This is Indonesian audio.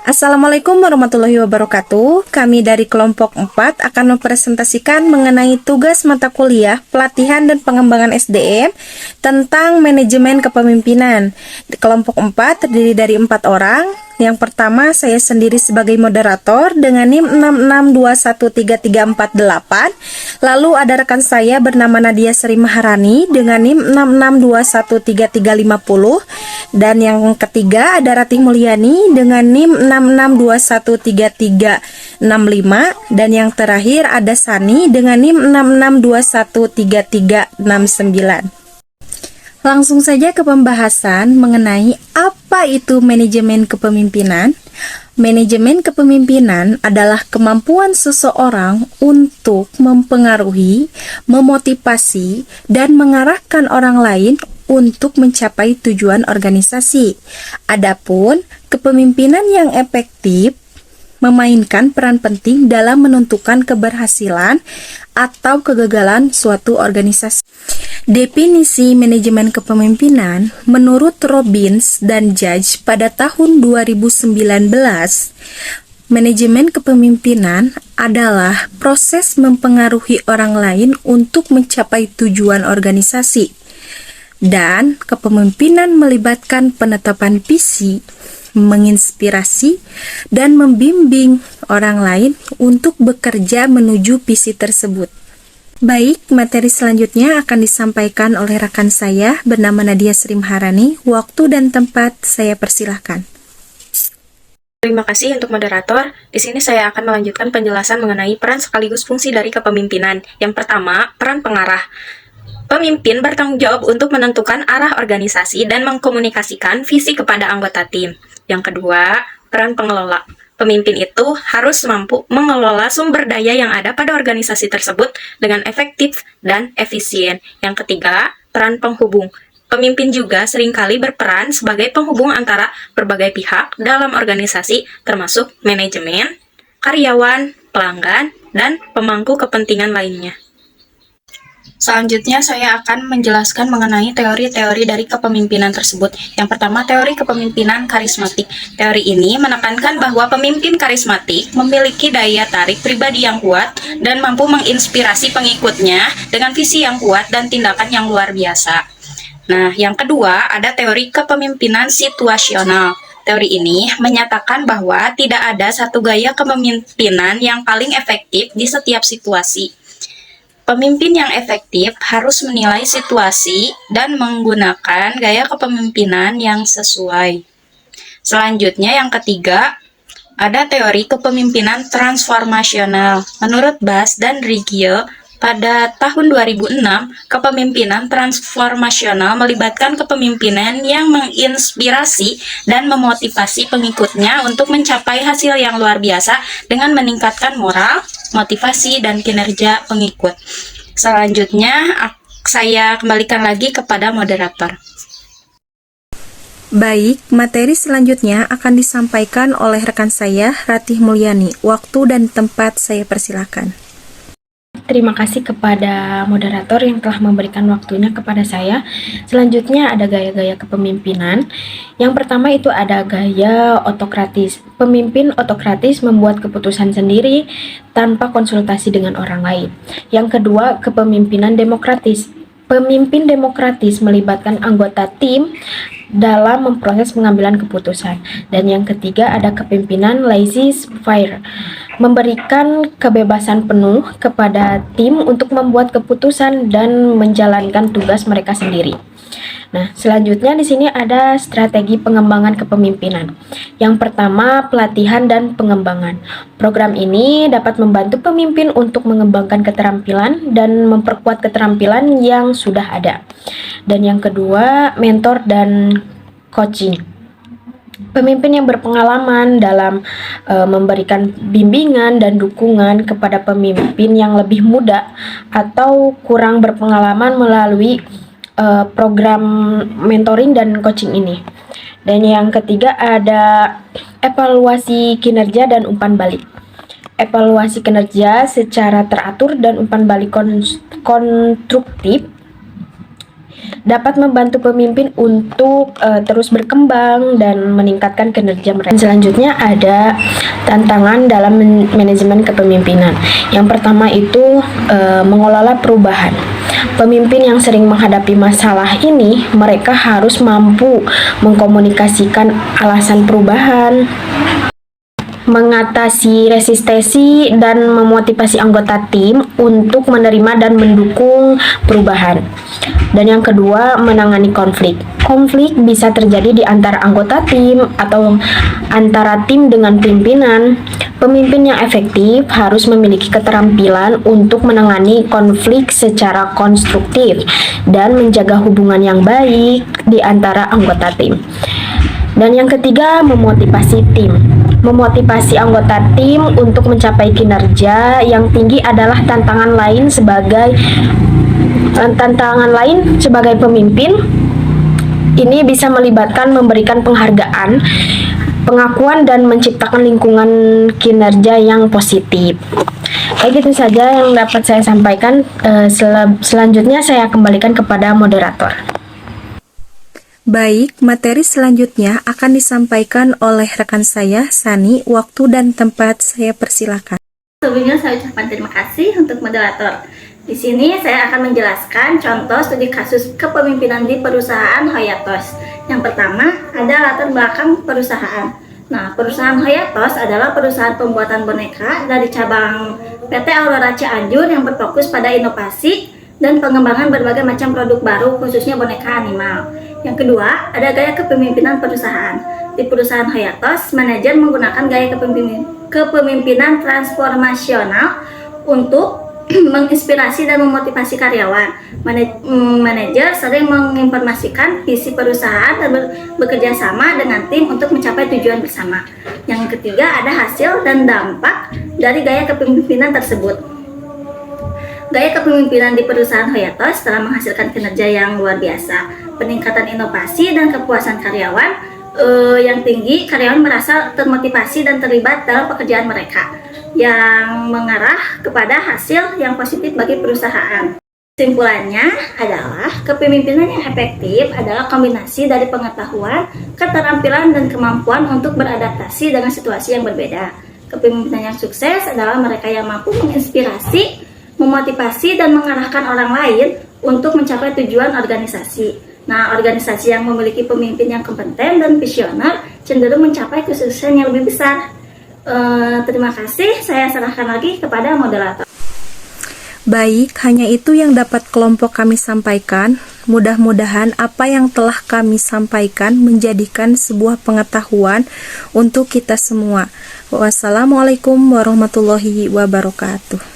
Assalamualaikum warahmatullahi wabarakatuh. Kami dari kelompok 4 akan mempresentasikan mengenai tugas mata kuliah pelatihan dan pengembangan SDM tentang manajemen kepemimpinan. Kelompok 4 terdiri dari 4 orang. Yang pertama, saya sendiri sebagai moderator dengan NIM 66213348. Lalu ada rekan saya bernama Nadia Sri Maharani dengan NIM 66213350. Dan yang ketiga ada Ratih Mulyani dengan NIM 66213365. Dan yang terakhir ada Sani dengan NIM 66213369. Langsung saja ke pembahasan mengenai apa itu manajemen kepemimpinan. Manajemen kepemimpinan adalah kemampuan seseorang untuk mempengaruhi, memotivasi, dan mengarahkan orang lain untuk mencapai tujuan organisasi. Adapun kepemimpinan yang efektif memainkan peran penting dalam menentukan keberhasilan atau kegagalan suatu organisasi. Definisi manajemen kepemimpinan menurut Robbins dan Judge pada tahun 2019, manajemen kepemimpinan adalah proses mempengaruhi orang lain untuk mencapai tujuan organisasi. Dan kepemimpinan melibatkan penetapan visi, menginspirasi, dan membimbing orang lain untuk bekerja menuju visi tersebut. Baik, materi selanjutnya akan disampaikan oleh rekan saya bernama Nadia Sri Maharani. Waktu dan tempat saya persilahkan. Terima kasih untuk moderator. Di sini saya akan melanjutkan penjelasan mengenai peran sekaligus fungsi dari kepemimpinan. Yang pertama, peran pengarah. Pemimpin bertanggung jawab untuk menentukan arah organisasi dan mengkomunikasikan visi kepada anggota tim. Yang kedua, peran pengelola. Pemimpin itu harus mampu mengelola sumber daya yang ada pada organisasi tersebut dengan efektif dan efisien. Yang ketiga, peran penghubung. Pemimpin juga seringkali berperan sebagai penghubung antara berbagai pihak dalam organisasi, termasuk manajemen, karyawan, pelanggan, dan pemangku kepentingan lainnya. Selanjutnya, saya akan menjelaskan mengenai teori-teori dari kepemimpinan tersebut. Yang pertama, teori kepemimpinan karismatik. Teori ini menekankan bahwa pemimpin karismatik memiliki daya tarik pribadi yang kuat dan mampu menginspirasi pengikutnya dengan visi yang kuat dan tindakan yang luar biasa. Nah, yang kedua, ada teori kepemimpinan situasional. Teori ini menyatakan bahwa tidak ada satu gaya kepemimpinan yang paling efektif di setiap situasi. Pemimpin yang efektif harus menilai situasi dan menggunakan gaya kepemimpinan yang sesuai. Selanjutnya, yang ketiga, ada teori kepemimpinan transformasional. Menurut Bass dan Riggio, pada tahun 2006, kepemimpinan transformasional melibatkan kepemimpinan yang menginspirasi dan memotivasi pengikutnya untuk mencapai hasil yang luar biasa dengan meningkatkan moral, motivasi, dan kinerja pengikut. Selanjutnya, saya kembalikan lagi kepada moderator. Baik, materi selanjutnya akan disampaikan oleh rekan saya, Ratih Mulyani. Waktu dan tempat saya persilahkan. Terima kasih kepada moderator yang telah memberikan waktunya kepada saya. Selanjutnya ada gaya-gaya kepemimpinan. Yang pertama itu ada gaya otokratis. Pemimpin otokratis membuat keputusan sendiri tanpa konsultasi dengan orang lain. Yang kedua, kepemimpinan demokratis. Pemimpin demokratis melibatkan anggota tim dalam memproses pengambilan keputusan. Dan yang ketiga ada kepemimpinan laissez-faire, memberikan kebebasan penuh kepada tim untuk membuat keputusan dan menjalankan tugas mereka sendiri. Nah, selanjutnya di sini ada strategi pengembangan kepemimpinan. Yang pertama, pelatihan dan pengembangan. Program ini dapat membantu pemimpin untuk mengembangkan keterampilan dan memperkuat keterampilan yang sudah ada. Dan yang kedua, mentor dan coaching. Pemimpin yang berpengalaman dalam memberikan bimbingan dan dukungan kepada pemimpin yang lebih muda atau kurang berpengalaman melalui program mentoring dan coaching ini. Dan yang ketiga ada evaluasi kinerja dan umpan balik. Evaluasi kinerja secara teratur dan umpan balik konstruktif dapat membantu pemimpin untuk terus berkembang dan meningkatkan kinerja mereka. Selanjutnya ada tantangan dalam manajemen kepemimpinan. Yang pertama itu mengelola perubahan. Pemimpin yang sering menghadapi masalah ini, mereka harus mampu mengkomunikasikan alasan perubahan, mengatasi resistensi, dan memotivasi anggota tim untuk menerima dan mendukung perubahan. Dan yang kedua, menangani konflik. Konflik bisa terjadi di antara anggota tim atau antara tim dengan pimpinan. Pemimpin yang efektif harus memiliki keterampilan untuk menangani konflik secara konstruktif dan menjaga hubungan yang baik di antara anggota tim. Dan yang ketiga, memotivasi tim. Memotivasi anggota tim untuk mencapai kinerja yang tinggi adalah tantangan lain sebagai pemimpin. Ini bisa melibatkan memberikan penghargaan, pengakuan, dan menciptakan lingkungan kinerja yang positif. Kayak gitu saja yang dapat saya sampaikan. Selanjutnya saya kembalikan kepada moderator. Baik, materi selanjutnya akan disampaikan oleh rekan saya, Sani. Waktu dan tempat saya persilakan. Sebelumnya saya ucapkan terima kasih untuk moderator. Di sini saya akan menjelaskan contoh studi kasus kepemimpinan di perusahaan Hayatos. Yang pertama ada latar belakang perusahaan. Nah, perusahaan Hayatos adalah perusahaan pembuatan boneka dari cabang PT Aurora Cianjur yang berfokus pada inovasi dan pengembangan berbagai macam produk baru, khususnya boneka animal. Yang kedua, ada gaya kepemimpinan perusahaan. Di perusahaan Hayatos, manajer menggunakan gaya kepemimpinan transformasional untuk menginspirasi dan memotivasi karyawan. Manajer sering menginformasikan visi perusahaan dan bekerja sama dengan tim untuk mencapai tujuan bersama. Yang ketiga, ada hasil dan dampak dari gaya kepemimpinan tersebut. Gaya kepemimpinan di perusahaan Hayatos telah menghasilkan kinerja yang luar biasa, peningkatan inovasi dan kepuasan karyawan yang tinggi. Karyawan merasa termotivasi dan terlibat dalam pekerjaan mereka, yang mengarah kepada hasil yang positif bagi perusahaan. Kesimpulannya adalah kepemimpinan yang efektif adalah kombinasi dari pengetahuan, keterampilan, dan kemampuan untuk beradaptasi dengan situasi yang berbeda. Kepemimpinan yang sukses adalah mereka yang mampu menginspirasi, memotivasi, dan mengarahkan orang lain untuk mencapai tujuan organisasi. Nah, organisasi yang memiliki pemimpin yang kompeten dan visioner cenderung mencapai kesuksesan yang lebih besar. Terima kasih, saya serahkan lagi kepada moderator. Baik, hanya itu yang dapat kelompok kami sampaikan. Mudah-mudahan apa yang telah kami sampaikan menjadikan sebuah pengetahuan untuk kita semua. Wassalamualaikum warahmatullahi wabarakatuh.